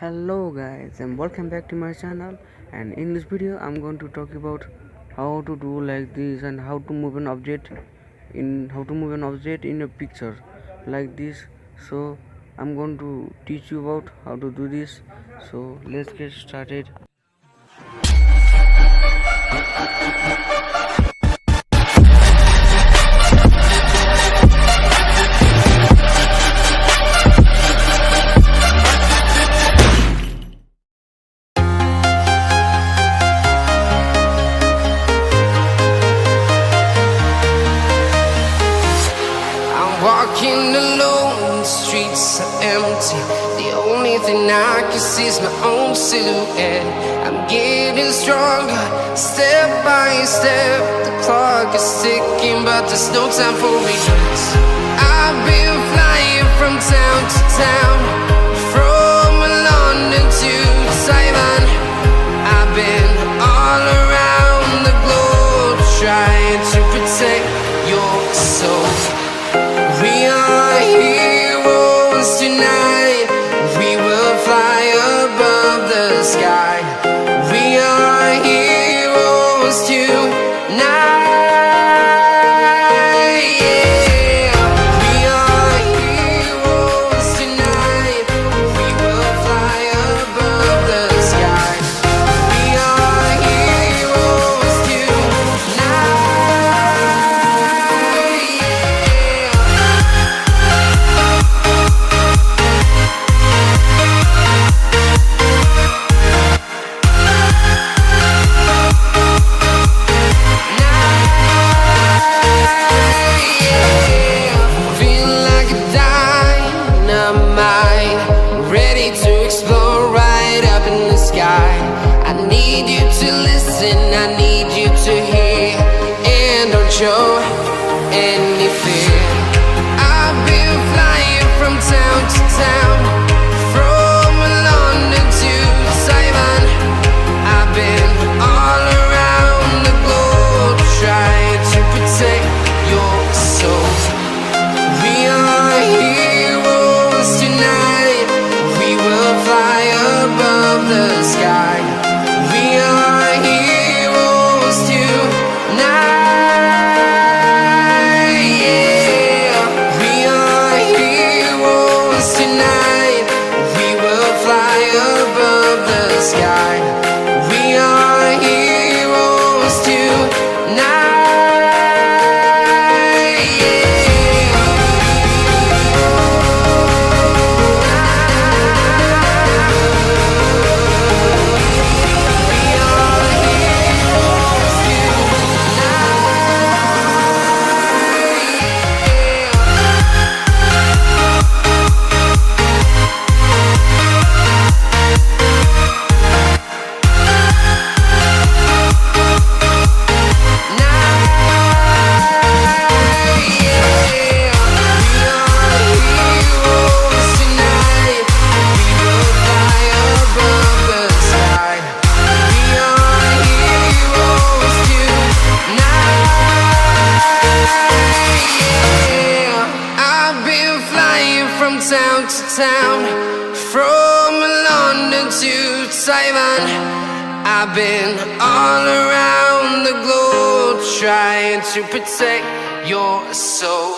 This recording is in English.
Hello guys and welcome back to my channel, and in this video I'm going to talk about how to do like this and how to move an object in a picture like this. So I'm going to teach you about how to do this. So let's get started. Walking alone, the streets are empty. The only thing I can see is my own silhouette. I'm getting stronger, step by step. The clock is ticking, but there's no time for regrets. I've been flying from town to town, from London to Taiwan. I've been all around the globe, trying to protect your soul. We are heroes tonight. We will fly above the sky. We are heroes tonight. Yeah. We are heroes tonight. We will fly above the sky. We are heroes tonight. I need you to listen, I need you to hear, and don't show any fear. I've been flying from town to town, from London to Taiwan. I've been all around the globe, trying to protect your soul. We are heroes tonight. We will fly above the sky. We are heroes tonight. Yeah. We are heroes tonight. We will fly above the sky. We are heroes tonight. From town to town, from London to Taiwan. I've been all around the globe, trying to protect your soul.